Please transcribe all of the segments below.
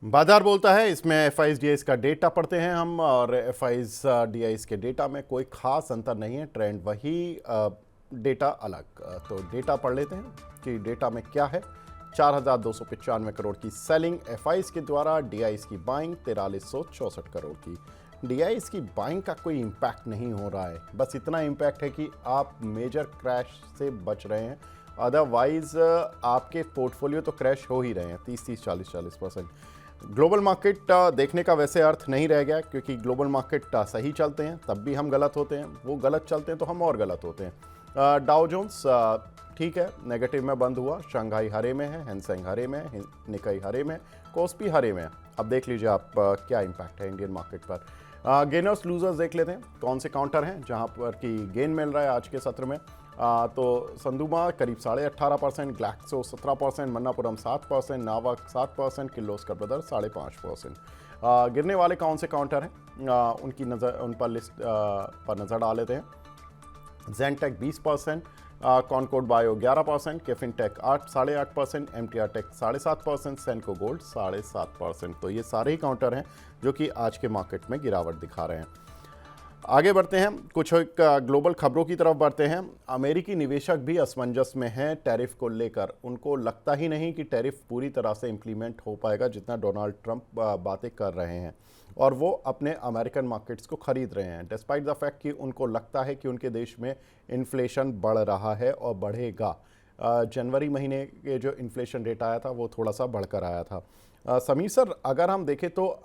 बाजार बोलता है, इसमें एफआईज डीआईज का डेटा पढ़ते हैं हम, और एफआईज डीआईज के डेटा में कोई खास अंतर नहीं है, ट्रेंड वही, डेटा अलग। तो डेटा पढ़ लेते हैं कि डेटा में क्या है। 4,295 करोड़ की सेलिंग एफआईज के द्वारा, डीआईज की बाइंग 4364 करोड़ की। डीआईज की बाइंग का कोई इम्पैक्ट नहीं हो रहा है, बस इतना इम्पैक्ट है कि आप मेजर क्रैश से बच रहे हैं। अदरवाइज आपके पोर्टफोलियो तो क्रैश हो ही रहे हैं 30-30, 40-40%। ग्लोबल मार्केट देखने का वैसे अर्थ नहीं रह गया, क्योंकि ग्लोबल मार्केट सही चलते हैं तब भी हम गलत होते हैं, वो गलत चलते हैं तो हम और गलत होते हैं। डाउ जोन्स ठीक है, नेगेटिव में बंद हुआ। शंघाई हरे में है, हैंसेंग हरे में है, निकाई हरे में, कोस्पी हरे में है। अब देख लीजिए आप क्या इम्पैक्ट है इंडियन मार्केट पर। गेनर्स लूजर्स देख लेते हैं, कौन से काउंटर हैं जहां पर कि गेन मिल रहा है आज के सत्र में। तो संदुमा करीब 18.5%, ग्लैक्सो 17%, मन्नापुरम 7%, नावक 7%, किर्लोस्कर ब्रदर्स 5.5%। गिरने वाले कौन से काउंटर हैं, उन पर लिस्ट पर नज़र डाल लेते हैं। Zentech 20%, Concord Bio 11%, KFintech 8.5%, MTR Tech 7.5%, Senco Gold 7.5%। तो ये सारे ही काउंटर हैं जो कि आज के मार्केट में गिरावट दिखा रहे हैं। आगे बढ़ते हैं, कुछ एक ग्लोबल खबरों की तरफ बढ़ते हैं। अमेरिकी निवेशक भी असमंजस में हैं टैरिफ को लेकर। उनको लगता ही नहीं कि टैरिफ पूरी तरह से इम्प्लीमेंट हो पाएगा, जितना डोनाल्ड ट्रंप बातें कर रहे हैं, और वो अपने अमेरिकन मार्केट्स को खरीद रहे हैं, डिस्पाइट द फैक्ट कि उनको लगता है कि उनके देश में इन्फ्लेशन बढ़ रहा है और बढ़ेगा। जनवरी महीने के जो इन्फ्लेशन रेट आया था वो थोड़ा सा बढ़कर आया था। समीर सर, अगर हम देखें तो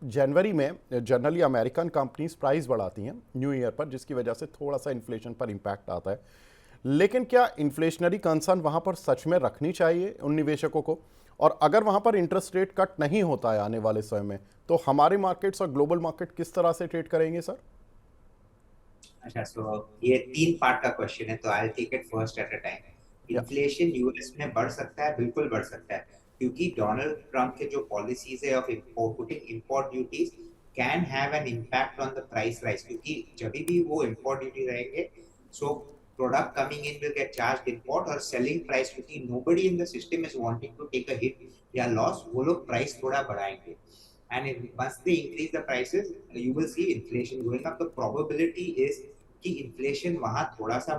जनवरी में जनरली अमेरिकन कंपनीज प्राइस बढ़ाती हैं न्यू ईयर पर, जिसकी वजह से थोड़ा सा इन्फ्लेशन पर इम्पैक्ट आता है। लेकिन क्या इन्फ्लेशनरी कंसर्न वहाँ पर सच में रखनी चाहिए उन निवेशकों को? और अगर वहाँ पर इंटरेस्ट रेट कट नहीं होता है आने वाले समय में, तो हमारे मार्केट्स और ग्लोबल मार्केट किस तरह से ट्रेड करेंगे सर? अच्छा, सो ये 3 पार्ट का क्वेश्चन है, तो I will take it first at a time. या इन्फ्लेशन यूएस में बढ़ सकता है, बिल्कुल बढ़ सकता है, क्योंकि डोनाल्ड ट्रंप के जो पॉलिसीज है of putting import duties can have an impact on the price rise, क्योंकि जब भी वो इंपोर्ट ड्यूटी रहेंगे, so product coming in will get charged import, और सेलिंग प्राइस, क्योंकि nobody in the system is wanting to take a hit या loss, वो लोग प्राइस थोड़ा बढ़ाएंगे। And once they increase the prices, you will see inflation going up. The probability is कि inflation वहाँ थोड़ा सा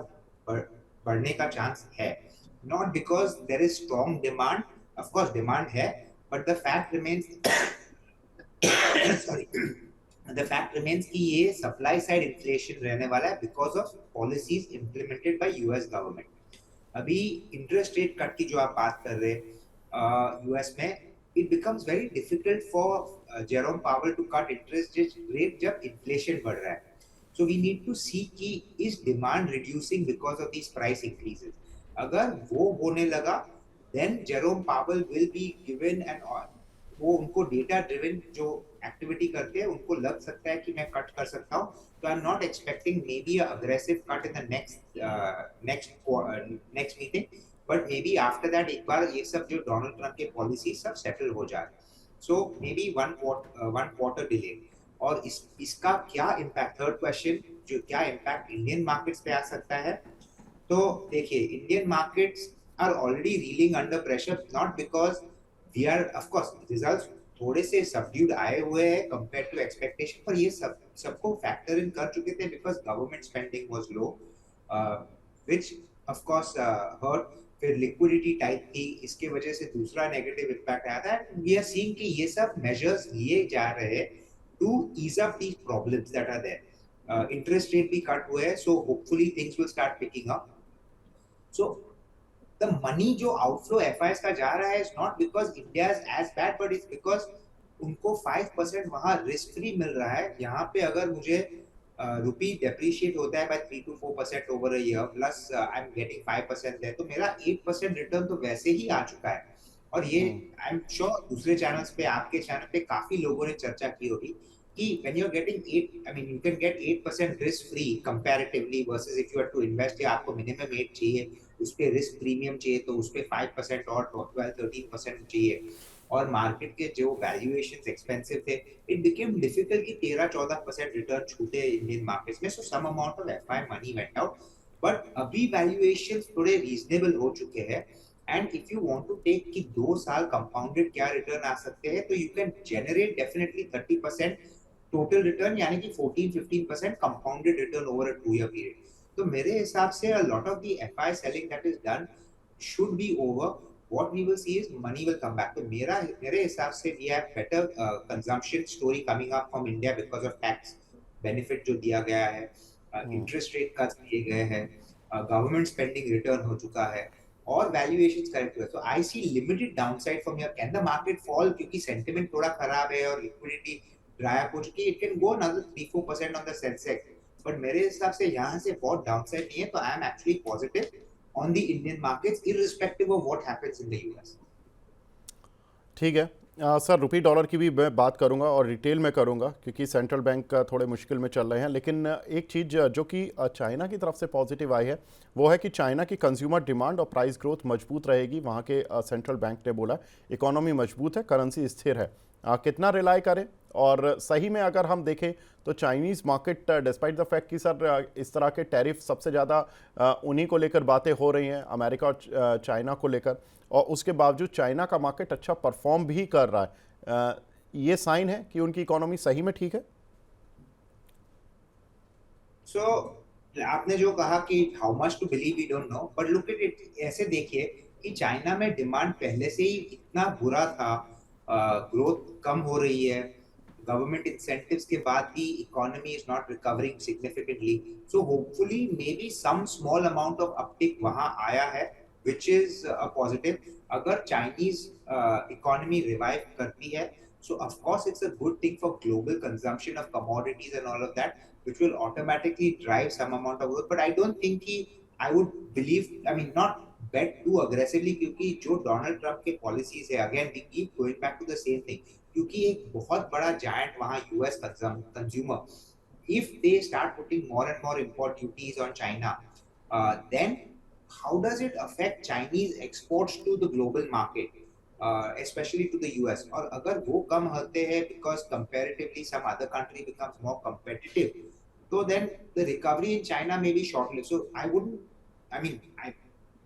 बढ़ने का चांस है, not because there is strong demand, of course demand है, but the fact remains sorry the fact remains कि ये supply side inflation रहने वाला है because of policies implemented by US government। अभी इंटरेस्ट रेट कट की जो आप बात कर रहे हैं यूएस में, it becomes very difficult for Jerome Powell to cut interest rate जब इन्फ्लेशन बढ़ रहा है। So we need to see कि is demand reducing because of these price increases. अगर वो होने लगा, then Jerome Powell will be given an, वो उनको डेटा ड्रिवन जो एक्टिविटी करते हैं उनको लग सकता है कि मैं कट कर सकता हूँ। तो I am not expecting maybe aggressive cut in the next meeting, but maybe after that एक बार ये सब जो डोनाल्ड ट्रंप के पॉलिसी सब सेटल हो जाए, so maybe one quarter delay. और इसका क्या इम्पैक्ट, थर्ड क्वेश्चन, जो क्या इम्पैक्ट इंडियन मार्केट्स पे आ सकता है, तो देखिए Indian markets are already reeling under pressure, not because we are, of course results थोड़े से सबड्यूड आए हुए हैं कंपेयर टू एक्सपेक्टेशन, पर ये सबको फैक्टर इन कर चुके थे because government spending was low, which of course hurt. फिर लिक्विडिटी टाइट थी, इसके वजह से दूसरा नेगेटिव इम्पैक्ट आया था। वी आर सीइंग कि ये सब मेजर्स लिए जा रहे हैं to ease up these problems that are there. Interest rate भी कट हुए हैं, so hopefully things will start picking up. So the money जो आउटफ्लो एफआईएस का जा रहा है is not because India is as bad, but it's because उनको 5% वहां रिस्क फ्री मिल रहा है। यहाँ पे अगर मुझे रुपी डेप्रिशिएट होता है by 3 to 4% over a year, plus I am getting 5% there, तो मेरा 8% रिटर्न तो वैसे ही आ चुका है। और ये आई एम श्योर दूसरे चैनल्स पे, आपके चैनल पे काफी लोगों ने चर्चा की होगी कि when you're getting 8, I mean you can get 8% risk free comparatively versus if you are to invest, या आपको minimum 8 चाहिए, उस पे रिस्क प्रीमियम चाहिए तो उस पे 5% और 12-13% चाहिए, और मार्केट के जो वैल्यूएशंस एक्सपेंसिव थे, इट बिकेम डिफिकल्ट कि 13-14% रिटर्न छूटे इंडियन मार्केट्स में। So some amount of FI money went out, but अभी वैल्यूएशंस थोड़े रीजनेबल हो चुके हैं, and if you want to take कि 2 साल कंपाउंडेड क्या रिटर्न आ सकते हैं, तो you can generate definitely 30% total return, यानी कि 14-15% compounded return over a 2 year period. तो मेरे हिसाब से a lot of the FI selling that is done should be over. What we will see is money will come back. तो मेरे हिसाब से we have better consumption story coming up from India because of tax benefit जो दिया गया है, interest rate cuts दिए गए हैं, government spending return हो चुका है, और valuations करेक्ट हुए. So I see limited downside from here. Can the market fall क्योंकि sentiment थोड़ा खराब है और liquidity dry up हो चुकी है? It can go another 3-4% on the Sensex. But मेरे हिसाब से यहाँ से बहुत downside नहीं है, तो I am actually positive on the Indian markets irrespective of what happens in the US. ठीक है। सर रुपी डॉलर की भी मैं बात करूंगा और रिटेल में करूंगा क्योंकि सेंट्रल बैंक थोड़े मुश्किल में चल रहे हैं, लेकिन एक चीज़ जो कि चाइना की तरफ से पॉजिटिव आई है वो है कि चाइना की कंज्यूमर डिमांड और प्राइस ग्रोथ मजबूत रहेगी। वहाँ के सेंट्रल बैंक ने बोला इकोनॉमी मजबूत है, करेंसी स्थिर है। कितना रिलाई करें? और सही में अगर हम देखें तो Chinese market despite the fact कि सर इस तरह के टैरिफ सबसे ज़्यादा उन्हीं को लेकर बातें हो रही हैं, अमेरिका और चाइना को लेकर, और उसके बावजूद चाइना का मार्केट अच्छा परफॉर्म भी कर रहा है। ये साइन है कि उनकी इकोनॉमी सही में ठीक है। सो आपने जो कहा कि how much to believe we don't know, but look at it, ऐसे देखिए कि चाइना में डिमांड पहले से ही इतना बुरा था, ग्रोथ कम हो रही है, गवर्नमेंट इंसेंटिव्स के बाद भी economy is not recovering significantly. So hopefully may be some small amount of uptick वहां आया है, which is a positive. अगर चाइनीज इकोनॉमी रिवाइव करती है, so of course it's a good thing for global consumption of commodities and all of that, which will automatically drive some amount of growth. But I don't think कि I would believe, I mean not bet too aggressively, क्योंकि जो Donald Trump के policies है, again we keep going back to the same thing, क्योंकि एक बहुत बड़ा giant वहाँ US consumer, if they start putting more and more import duties on China, then how does it affect Chinese exports to the global market, especially to the US? और अगर वो कम होते हैं because comparatively some other country becomes more competitive, so then the recovery in China may be short-lived. So I wouldn't, I mean, I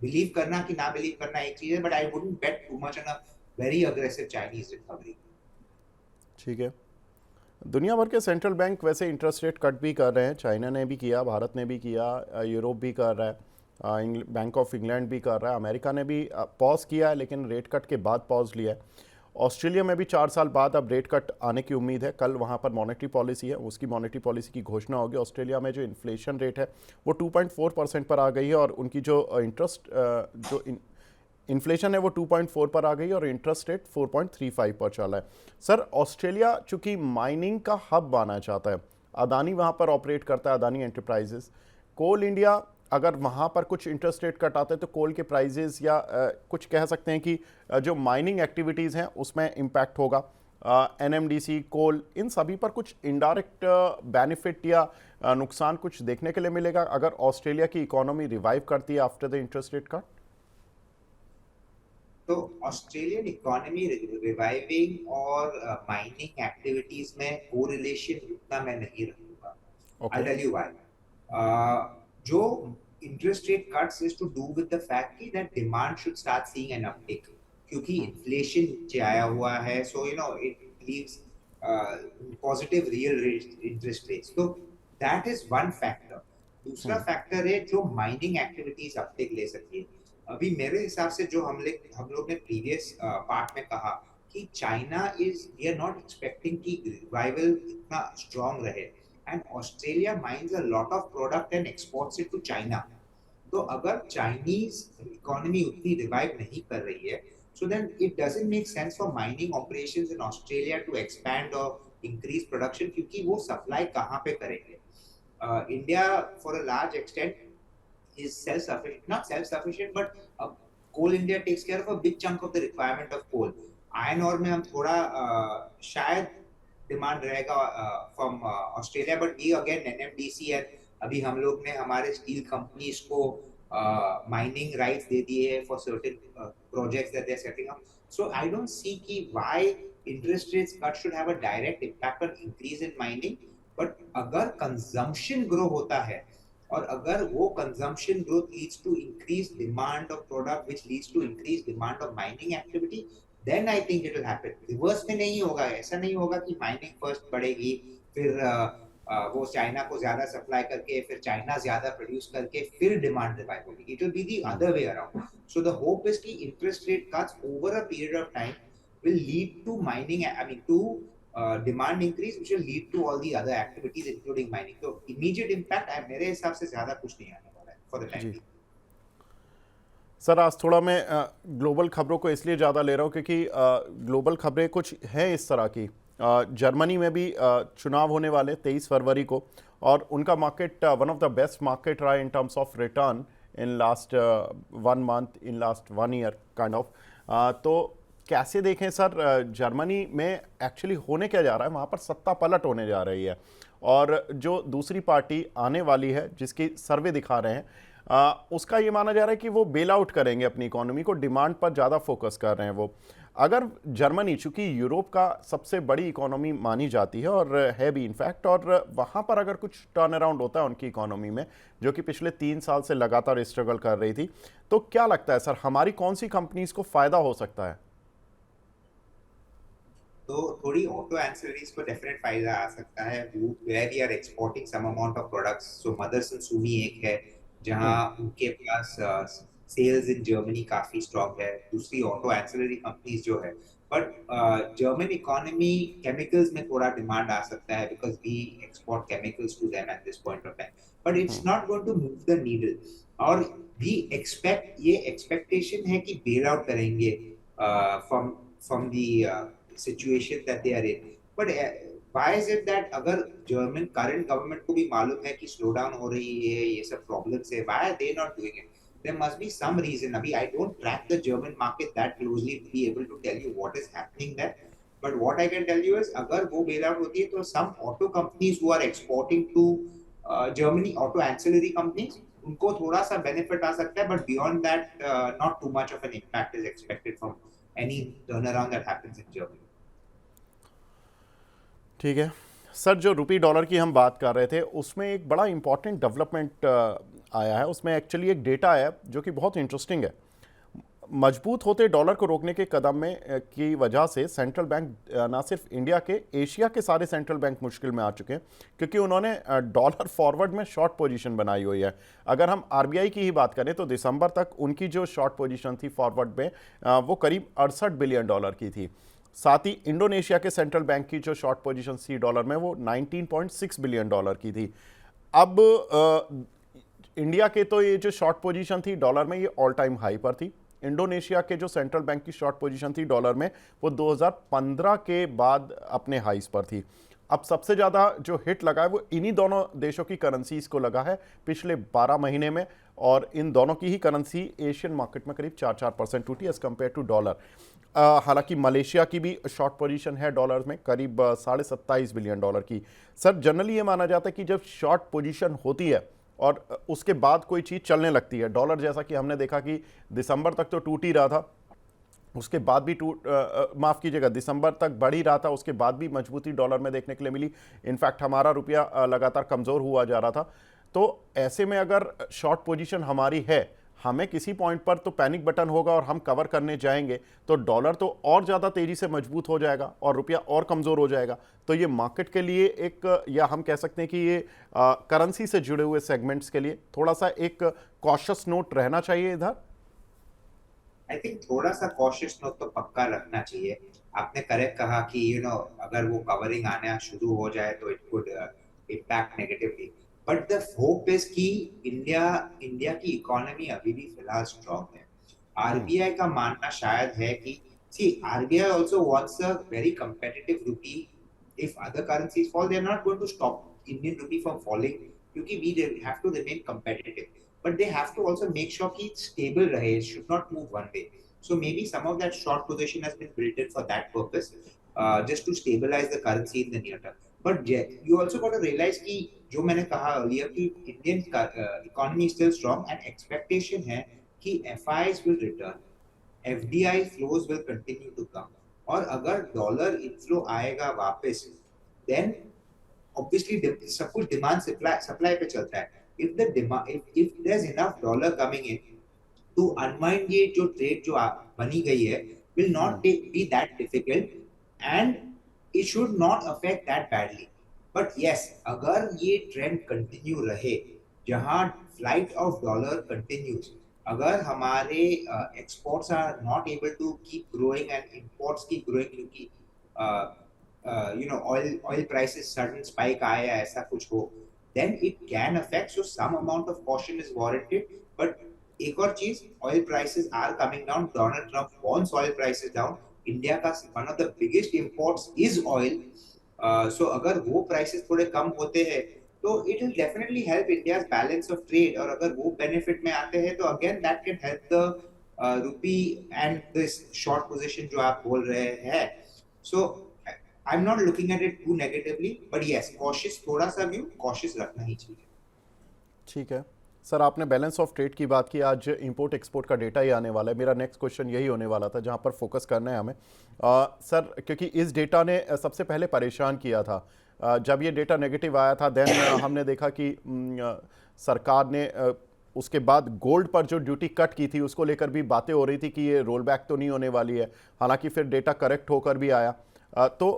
believe करना कि ना believe करना एक चीज है, but I wouldn't bet too much on a very aggressive Chinese recovery. ठीक है। दुनिया भर के सेंट्रल बैंक वैसे इंटरेस्ट रेट कट भी कर रहे हैं, चाइना ने भी किया, भारत ने भी किया, यूरोप भी कर रहा है, बैंक ऑफ इंग्लैंड भी कर रहा है, अमेरिका ने भी पॉज किया है लेकिन रेट कट के बाद पॉज लिया है। ऑस्ट्रेलिया में भी 4 साल बाद अब रेट कट आने की उम्मीद है। कल वहाँ पर मॉनेटरी पॉलिसी है, उसकी मॉनेटरी पॉलिसी की घोषणा होगी। ऑस्ट्रेलिया में जो इन्फ्लेशन रेट है वो 2.4% पर आ गई है और उनकी जो इन्फ्लेशन है वो 2.4 पर आ गई और इंटरेस्ट रेट 4.35 पर चला है। सर ऑस्ट्रेलिया चूंकि माइनिंग का हब बनना चाहता है, अदानी वहाँ पर ऑपरेट करता है, अदानी एंटरप्राइजेस, कोल इंडिया अगर वहाँ पर कुछ इंटरेस्ट रेट कट आते हैं तो कोल के प्राइजेस या कुछ कह सकते हैं कि जो माइनिंग एक्टिविटीज़ हैं उसमें इम्पैक्ट होगा। एनएमडीसी, कोल, इन सभी पर कुछ इनडायरेक्ट बेनिफिट या नुकसान कुछ देखने के लिए मिलेगा अगर ऑस्ट्रेलिया की इकोनॉमी रिवाइव करती है after the interest rate cut? तो ऑस्ट्रेलियन इकोनॉमी रिवाइविंग और माइनिंग एक्टिविटीज में कोरिलेशन उतना मैं नहीं रखूंगा. I tell you why. जो interest rate cuts is to do with the fact कि that demand should start seeing an uptick, क्योंकि इन्फ्लेशन नीचे आया हुआ है, so you know it leaves positive real interest rates. तो दैट इज वन फैक्टर. दूसरा factor है जो माइनिंग एक्टिविटीज अपटिक ले सकती है. अभी मेरे हिसाब से जो हम लोग ने प्रीवियस पार्ट में कहा कि China is, we are not expecting कि रिवाइवल इतना स्ट्रांग रहे, and Australia mines a lot of product and exports it to China. तो अगर चाइनीज इकोनॉमी उतनी रिवाइव नहीं कर रही है, so then it doesn't make sense for mining operations in Australia to expand or increase production, क्योंकि वो supply कहाँ पे करेंगे? India for a large extent is self-sufficient, not self-sufficient, but Coal India takes care of a big chunk of the requirement of coal. Iron ore में हम थोड़ा शायद demand रहेगा from Australia, but we again NMDC and अभी हम लोग ने हमारे स्टील कंपनीज को माइनिंग राइट्स दे दिए हैं for certain projects that they're setting up. So I don't see कि why interest rates cut should have a direct impact on increase in mining, but अगर consumption grow होता है और अगर वो consumption growth leads to increase demand of product which leads to increase demand of mining activity, then I think it will happen. Reverse में नहीं होगा, ऐसा नहीं होगा कि माइनिंग फर्स्ट बढ़ेगी, फिर वो चाइना को ज्यादा सप्लाई करके फिर चाइना ज्यादा प्रोड्यूस करके फिर डिमांड रिवाइव होगी। It will be the other way around. So the hope is कि interest rate cuts over a period of time will lead to mining, I mean to demand increase, which will lead to all the other activities including mining. So immediate impact मेरे हिसाब से ज्यादा कुछ नहीं आने वाला है for the time जी being. सर, आज थोड़ा मैं ग्लोबल खबरों को इसलिए ज़्यादा ले रहा हूँ क्योंकि ग्लोबल खबरें कुछ हैं इस तरह की। जर्मनी में भी चुनाव होने वाले 23 फरवरी को, और उनका market one of the best market रहा in terms of return in last 1 month, in last 1 year kind of. तो कैसे देखें सर, जर्मनी में एक्चुअली होने क्या जा रहा है, वहाँ पर सत्ता पलट होने जा रही है, और जो दूसरी पार्टी आने वाली है जिसकी सर्वे दिखा रहे हैं, उसका ये माना जा रहा है कि वो बेल आउट करेंगे अपनी इकोनॉमी को, डिमांड पर ज़्यादा फोकस कर रहे हैं वो। अगर जर्मनी, चूंकि यूरोप का सबसे बड़ी इकोनॉमी मानी जाती है और है भी इनफैक्ट, और वहाँ पर अगर कुछ टर्न अराउंड होता है उनकी इकोनॉमी में, जो कि पिछले 3 साल से लगातार स्ट्रगल कर रही थी, तो क्या लगता है सर, हमारी कौन सी कंपनीज को फ़ायदा हो सकता है? तो थोड़ी ऑटो एंसिलरीज को डेफिनेट फायदा आ सकता है, where we are exporting some amount of products. So Motherson Sumi एक है जहां उनके पास सेल्स इन जर्मनी काफी स्ट्रांग है। दूसरी ऑटो एंसिलरी कंपनीज जो है, बट जर्मन इकोनॉमी केमिकल्स में थोड़ा डिमांड आ सकता है because we export chemicals to them at this point of time, but it's not going to move the needle. और वी एक्सपेक्ट, ये एक्सपेक्टेशन है कि बेल आउट करेंगे from the situation that they are in. But why is it that अगर German current government को भी मालूम है कि slowdown हो रही है, ये सब problems है, why are they not doing it? There must be some reason. अभी I don't track the German market that closely to be able to tell you what is happening there. But what I can tell you is अगर वो bail out होती है तो some auto companies who are exporting to Germany, auto ancillary companies, उनको थोड़ा सा benefit आ सकता है, but beyond that not too much of an impact is expected from any turnaround that happens in Germany. ठीक है सर, जो rupee dollar की हम बात कर रहे थे, उसमें एक बड़ा इंपॉर्टेंट डेवलपमेंट आया है। उसमें एक्चुअली एक डेटा है जो कि बहुत इंटरेस्टिंग है। मजबूत होते डॉलर को रोकने के कदम में की वजह से सेंट्रल बैंक, ना सिर्फ इंडिया के, एशिया के सारे सेंट्रल बैंक मुश्किल में आ चुके हैं, क्योंकि उन्होंने डॉलर फॉरवर्ड में शॉर्ट पोजीशन बनाई हुई है। अगर हम आरबीआई की ही बात करें तो दिसंबर तक उनकी जो शॉर्ट पोजीशन थी फॉरवर्ड में, वो करीब 68 बिलियन डॉलर की थी। साथ ही इंडोनेशिया के सेंट्रल बैंक की जो शॉर्ट पोजीशन थी डॉलर में, वो 19.6 बिलियन डॉलर की थी। अब इंडिया के तो ये जो शॉर्ट पोजीशन थी डॉलर में, ये ऑल टाइम हाई पर थी। इंडोनेशिया के जो सेंट्रल बैंक की शॉर्ट पोजीशन थी डॉलर में, वो 2015 के बाद अपने हाईस पर थी। अब सबसे ज़्यादा जो हिट लगा है वो इन्हीं दोनों देशों की करेंसीज को लगा है पिछले 12 महीने में, और इन दोनों की ही करेंसी एशियन मार्केट में करीब 4% टूटी एज कम्पेयर टू डॉलर। हालांकि मलेशिया की भी शॉर्ट पोजीशन है डॉलर में करीब 27.5 बिलियन डॉलर की। सर, जनरली ये माना जाता है कि जब शॉर्ट पोजीशन होती है और उसके बाद कोई चीज़ चलने लगती है, डॉलर जैसा कि हमने देखा कि दिसंबर तक तो टूट ही रहा था, उसके बाद भी माफ़ कीजिएगा, दिसंबर तक बढ़ ही रहा था, उसके बाद भी मजबूती डॉलर में देखने के लिए मिली। इनफैक्ट हमारा रुपया लगातार कमज़ोर हुआ जा रहा था। तो ऐसे में अगर शॉर्ट पोजीशन हमारी है, हमें किसी पॉइंट पर तो पैनिक बटन होगा और हम कवर करने जाएंगे, तो डॉलर तो और ज़्यादा तेज़ी से मजबूत हो जाएगा और रुपया और कमज़ोर हो जाएगा। तो ये मार्केट के लिए एक, या हम कह सकते हैं कि ये करेंसी से जुड़े हुए सेगमेंट्स के लिए थोड़ा सा एक कॉशियस नोट रहना चाहिए इधर। आई थिंक थोड़ा सा कॉशियस नोट तो पक्का रखना चाहिए। आपने करेक्ट कहा कि अगर वो कवरिंग आना शुरू हो जाए तो it could impact negatively, but the hope is कि इंडिया की इकोनॉमी अभी भी फिलहाल स्ट्रांग है। आरबीआई का मानना शायद है कि RBI also wants a very competitive rupee. If other currencies fall, they are not going to stop Indian rupee from falling, क्योंकि we have to remain competitive, but they have to also make sure कि stable रहे, it should not move one way. So maybe some of that short position has been built in for that purpose, just to stabilize the currency in the near term. But you also got to realize कि जो मैंने कहा earlier कि Indian economy is still strong and expectation है कि FIs will return, FDI flows will continue to come, और अगर dollar inflow आएगा वापस, then obviously सब कुछ डिमांड सप्लाई पे चलता है। if the demand, if there's enough dollar coming in to unwind ये जो trade जो बनी गई है will not be that difficult, and it should not affect that badly. But yes, अगर ये trend continue रहे जहाँ flight of dollar continues, अगर हमारे exports are not able to keep growing and imports keep growing क्योंकि oil prices sudden spike आए या ऐसा कुछ हो, then it can affect. So some amount of caution is warranted. But एक और चीज, oil prices are coming down. Donald Trump wants oil prices down. India का one of the biggest imports is oil. So अगर वो prices थोड़े कम होते हैं तो it will definitely help India's balance of trade. और अगर वो benefit में आते हैं तो again that can help the rupee and this short position जो आप बोल रहे हैं. So I'm not looking at it too negatively, but yes, cautious थोड़ा सा view cautious रखना ही चाहिए. ठीक है सर, आपने बैलेंस ऑफ ट्रेड की बात की, आज इंपोर्ट एक्सपोर्ट का डेटा ही आने वाला है। मेरा नेक्स्ट क्वेश्चन यही होने वाला था जहां पर फोकस करना है हमें सर, क्योंकि इस डेटा ने सबसे पहले परेशान किया था। जब ये डेटा नेगेटिव आया था देन हमने देखा कि सरकार ने उसके बाद गोल्ड पर जो ड्यूटी कट की थी उसको लेकर भी बातें हो रही थी कि ये रोल बैक तो नहीं होने वाली है। हालांकि फिर डेटा करेक्ट होकर भी आया। तो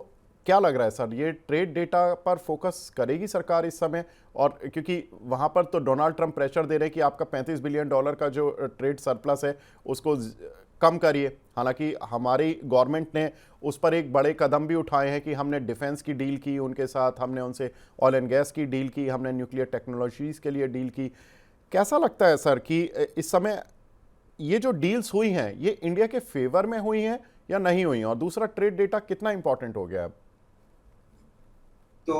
क्या लग रहा है सर, ये ट्रेड डेटा पर फोकस करेगी सरकार इस समय? और क्योंकि वहाँ पर तो डोनाल्ड ट्रंप प्रेशर दे रहे हैं कि आपका $35 बिलियन का जो ट्रेड सरप्लस है उसको कम करिए। हालांकि हमारी गवर्नमेंट ने उस पर एक बड़े कदम भी उठाए हैं कि हमने डिफेंस की डील की उनके साथ, हमने उनसे ऑयल एंड गैस की डील की, हमने न्यूक्लियर टेक्नोलॉजीज़ के लिए डील की। कैसा लगता है सर कि इस समय ये जो डील्स हुई हैं ये इंडिया के फेवर में हुई हैं या नहीं हुई हैं? और दूसरा, ट्रेड डेटा कितना इंपॉर्टेंट हो गया है? तो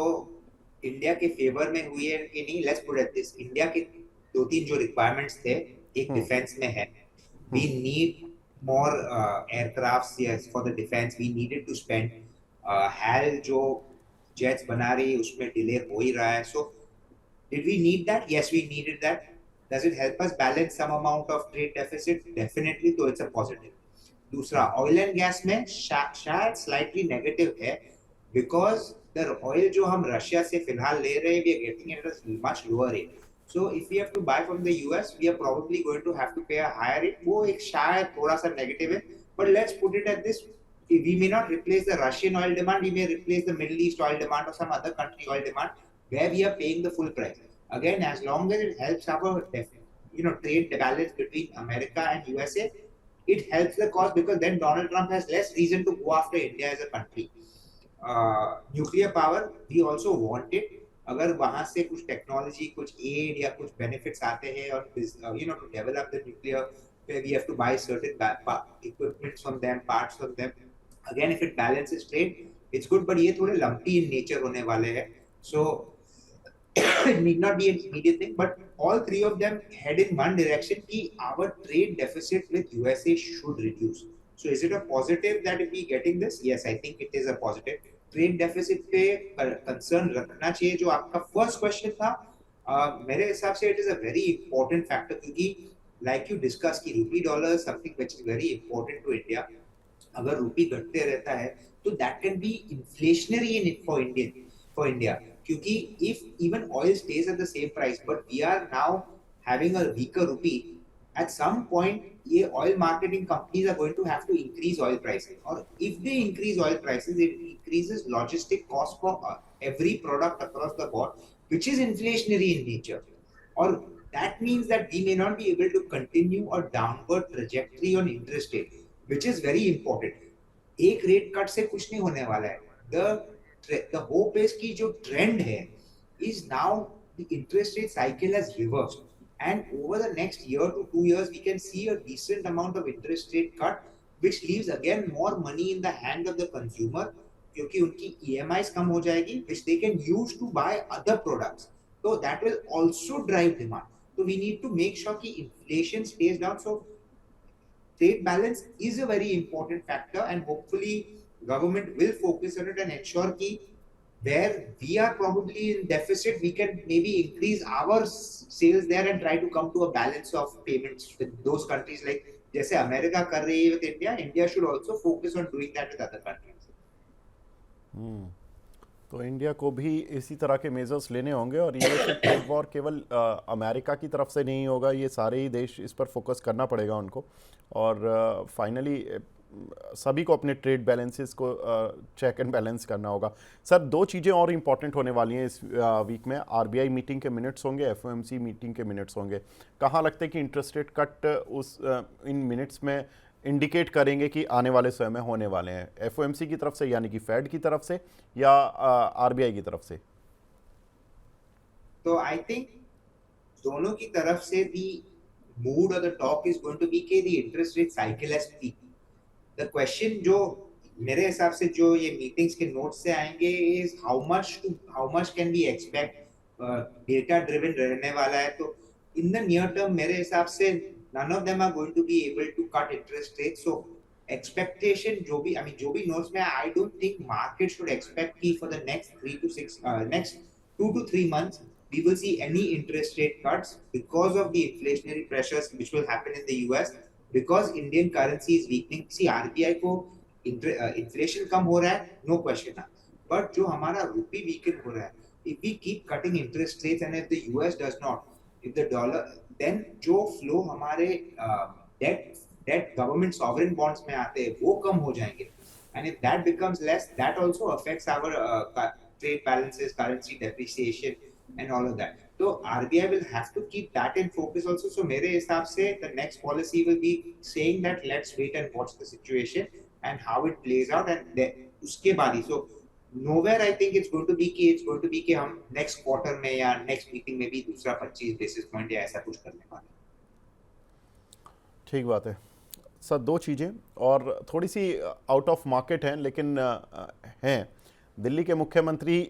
इंडिया के फेवर में हुई है कि नहीं, let's put it this, India के दो तीन जो रिक्वायरमेंट्स थे, एक डिफेंस में है, we need more aircrafts, yes, for the defence we needed to spend, HAL जो जेट्स बना रही है उसमें डिले हो ही रहा है. सो did we need that? Yes, we needed that. Does it help us balance some amount of trade deficit? Definitely, तो it's a positive. दूसरा, ऑयल एंड गैस में शायद स्लाइटली नेगेटिव है, बिकॉज द ऑयल जो हम रशिया से फिलहाल ले रहे हैं, we are getting it at a much lower rate. So if we have to buy from the US, we are probably going to have to pay a higher rate. वो एक शायद थोड़ा सा नेगेटिव है, but let's put it at this, we may not replace the Russian oil demand, we may replace the Middle East oil demand or some other country oil demand where we are paying the full price. Again, as long as it helps our trade balance between America and USA, it helps the cause, because then Donald Trump has less reason to go after India as a country. Nuclear power, we also want it. अगर वहां से कुछ technology, कुछ add या कुछ benefits आते हैं और to develop the nuclear, where we have to buy certain equipment from them, parts from them. Again, if it balances trade, it's good, but ये थोड़े lumpy in nature होने वाले हैं. So it need not be an immediate thing, but all three of them head in one direction कि our trade deficit with USA should reduce. So is it a positive that if we getting this? Yes, I think it is a positive. Trade deficit पे concern रखना चाहिए, जो आपका first question था. मेरे हिसाब से it is a very important factor, क्योंकि like you discussed कि rupee dollar is something which is very important to India. अगर रूपी घटते रहता है तो that can be inflationary in it for India. क्योंकि if even oil stays at the same price, but we are now having a weaker rupee, at some point ये oil marketing companies are going to have to increase oil prices. और if they increase oil prices, it increases logistic cost for every product across the board, which is inflationary in nature. और that means that we may not be able to continue a downward trajectory on interest rate, which is very important. एक rate cut से कुछ नहीं होने वाला है. The hope is कि जो trend है is now the interest rate cycle has reversed, and over the next year to 2 years we can see a decent amount of interest rate cut, which leaves again more money in the hand of the consumer, क्योंकि उनकी EMIs कम हो जाएगी, which they can use to buy other products. So that will also drive demand. So we need to make sure कि inflation stays down. So trade balance is a very important factor, and hopefully government will focus on it and ensure कि where we are probably in deficit, we can maybe increase our sales there and try to come to a balance of payments with those countries, like जैसे America कर रही है with India. India should also focus on doing that with other countries. तो India को भी इसी तरह के मेजर्स लेने होंगे, और ये फिर ट्रेड वॉर केवल अमेरिका की तरफ से नहीं होगा, ये सारे ही देश इस पर फोकस करना पड़ेगा उनको। और फाइनली सभी को अपने ट्रेड बैलेंसेस को चेक एंड बैलेंस करना होगा। सर, दो चीज़ें और इम्पॉर्टेंट होने वाली हैं इस वीक में। आरबीआई मीटिंग के मिनट्स होंगे, एफओएमसी मीटिंग के मिनट्स होंगे। कहाँ लगता है कि interest rate cut in minutes में इंडिकेट करेंगे कि आने वाले समय में होने वाले हैं, एफओएमसी की तरफ से यानी कि फेड की तरफ से या आरबीआई की तरफ से? तो आई थिंक दोनों की तरफ से दी मूड और the talk is going to be के the interest rate cycle has peak. The question जो मेरे हिसाब से जो ये मीटिंग्स के नोट्स से आएंगे is how much can we expect data driven रहने वाला है। तो इन द नियर टर्म मेरे हिसाब से none of them are going to be able to cut interest rates. So expectation जो भी जो भी notes में I don't think market should expect कि for the next 2 to 3 months we will see any interest rate cuts because of the inflationary pressures which will happen in the US because Indian currency is weakening. See RBI को inflation कम हो रहा है, no question, but जो हमारा rupee weaken हो रहा है, if we keep cutting interest rates and if the US does not, if the dollar, then जो flow हमारे debt government sovereign bonds में आते हैं वो कम हो जाएंगे, and if that becomes less, that also affects our trade balances, currency depreciation and all of that. So RBI will have to keep that in focus also. So मेरे हिसाब से the next policy will be saying that let's wait and watch the situation and how it plays out, and उसके बाद ही so nowhere I think it's going to be कि हम next quarter में या next meeting में भी दूसरा 25 basis point या ऐसा कुछ करने वाले। ठीक बात है सर। दो चीज़ें और थोड़ी सी आउट ऑफ मार्केट हैं लेकिन हैं। दिल्ली के मुख्यमंत्री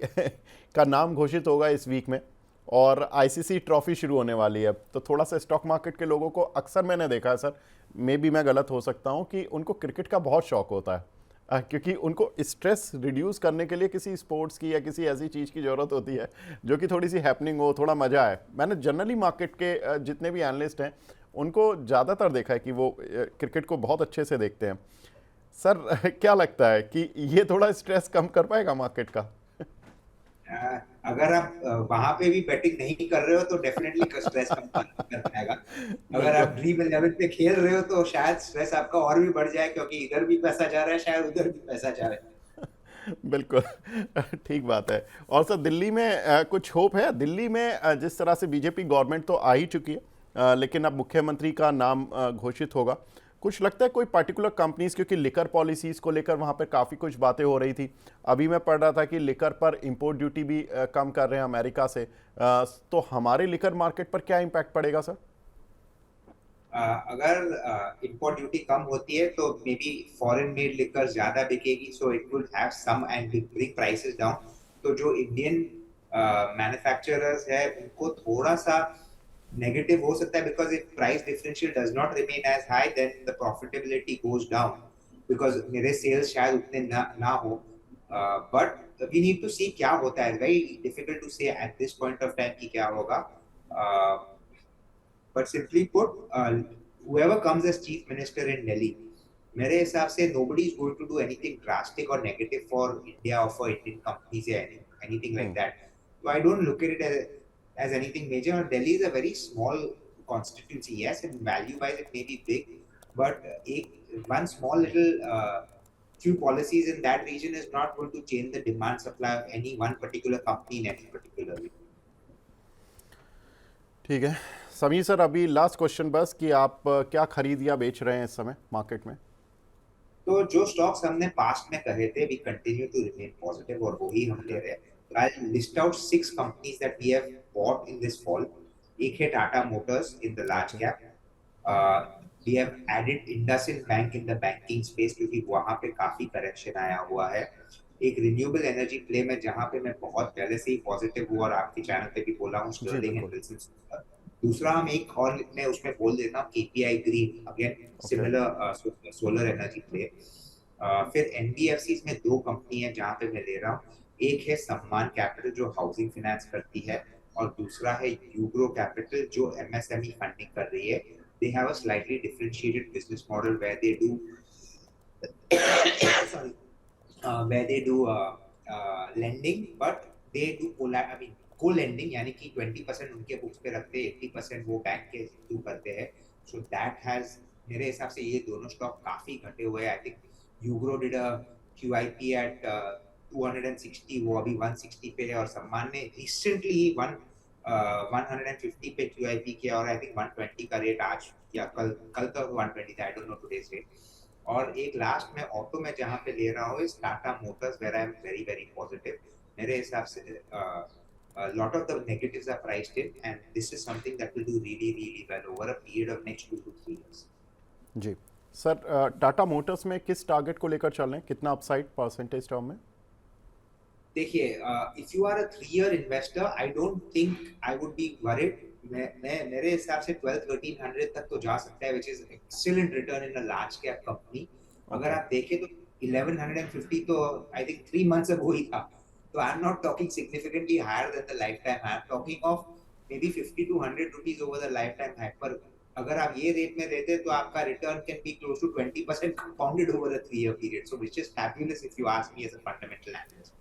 का नाम घोषित होगा इस वीक में, और आईसीसी ट्रॉफी शुरू होने वाली है। तो थोड़ा सा स्टॉक मार्केट के लोगों को अक्सर मैंने देखा है सर, मे बी मैं गलत हो सकता हूँ, कि उनको क्रिकेट का बहुत शौक होता है, क्योंकि उनको स्ट्रेस रिड्यूस करने के लिए किसी स्पोर्ट्स की या किसी ऐसी चीज़ की ज़रूरत होती है जो कि थोड़ी सी हैपनिंग हो, थोड़ा मज़ा आए। मैंने जनरली मार्केट के जितने भी एनालिस्ट हैं उनको ज़्यादातर देखा है कि वो क्रिकेट को बहुत अच्छे से देखते हैं। सर क्या लगता है कि ये थोड़ा स्ट्रेस कम कर पाएगा मार्केट का? अगर आप वहां पे भी बैटिंग नहीं कर रहे हो तो डेफिनेटली स्ट्रेस कम कर पाएगा। अगर आप ड्रीम 11 पे खेल रहे हो तो शायद स्ट्रेस आपका और भी बढ़ जाए, क्योंकि इधर भी पैसा जा रहा है, शायद उधर भी पैसा जा रहा है। बिल्कुल ठीक बात है। और सर दिल्ली में कुछ होप है? दिल्ली में जिस तरह से बीजेपी गवर्नमेंट तो आ ही चुकी है, लेकिन अब मुख्यमंत्री का नाम घोषित होगा। कुछ लगता है कोई पर्टिकुलर कंपनीज, क्योंकि लिकर पॉलिसीज़ को लेकर वहाँ पर काफ़ी कुछ बातें हो रही थी। अभी मैं पढ़ रहा था कि लिकर पर इंपोर्ट ड्यूटी भी कम कर रहे हैं अमेरिका से। तो हमारे लिकर मार्केट पर क्या इम्पैक्ट पड़ेगा सर? अगर इंपोर्ट ड्यूटी कम होती है तो may be foreign made liquor ज्यादा बिकेगी, so it would have some and bring prices down. तो जो इंडियन मैन्युफैक्चरर्स है उनको थोड़ा सा नेगेटिव हो सकता है, because if price differential does not remain as high then the profitability goes down, because मेरे सेल्स शायद उतने ना हो। But we need to see क्या होता है। Very difficult to say at this point of time कि क्या होगा। But simply put, whoever comes as chief minister in Delhi, मेरे हिसाब से nobody is going to do anything drastic or negative for India or for Indian companies or anything like that. So I don't look at it as anything major. Delhi is a very small constituency. Yes, in value wise it may be big, but one small little few policies in that region is not going to change the demand supply of any one particular company in any particular way. ठीक है Sameer sir, अभी last question बस कि आप क्या खरीद या बेच रहे हैं इस समय मार्केट में? तो जो स्टॉक्स हमने पास्ट में कहे थे, we continue to remain positive और वही हम ले रहे हैं। I list out 6 companies that we have bought in this fall. एक है Tata motors in the large cap. We have added IndusInd bank in the banking space, क्योंकि वहां पे काफी करेक्शन आया हुआ है। एक रिन्यूएबल एनर्जी प्ले में जहां पे मैं बहुत पहले से ही पॉजिटिव हूँ और आपके चैनल पे भी बोला हूँ, स्टर्लिंग एंड विल्सन। दूसरा हम एक और मैं उसमें बोल देता हूँ KPI green, again similar solar energy play. फिर एनबीएफसी में 2 कंपनी है जहां पे मैं ले रहा हूँ। एक है सम्मान कैपिटल जो हाउसिंग फाइनेंस करती है, और दूसरा है यूग्रो कैपिटल जो एमएसएमई फंडिंग कर रही है। They have a slightly differentiated business model where they do lending, but they do co-lending, यानी कि 20% उनके बुक्स पे रखते हैं, 80% वो बैंक के थ्रू करते हैं. So that has, मेरे हिसाब से ये दोनों स्टॉक काफी घटे हुए हैं. I think Ugro did a QIP at 260, वो अभी 160 पे है, और सम्मान ने रिसेंटली 150 पे QIP किया, और आई थिंक 120 का रेट आज या कल कल तक 120 था, I don't know today's rate. और एक लास्ट में ऑटो में जहां पे ले रहा हूँ इस Tata Motors, where I am very very positive. मेरे हिसाब से lot of the negatives are priced in, and this is something that will do really really well over a period of next 2 to 3 years. जी sir, Tata Motors में किस target को लेकर चल रहे हैं, कितना अपसाइड परसेंटेज टर्म में? देखिए, if you are a 3 year investor, I don't think I would be worried. मैं मेरे हिसाब से 12-1300 तक तो जा सकता है, which is excellent return in a large cap company. अगर आप देखें तो 1150 तो आई थिंक 3 months ago ही था. तो I am not talking significantly higher than the life time. I am talking of maybe 50 to 100 rupees over the life time high. पर अगर आप ये रेट में देते तो आपका return can be close to 20% compounded over a 3 year period, so which is fabulous if you ask me as a fundamental analyst.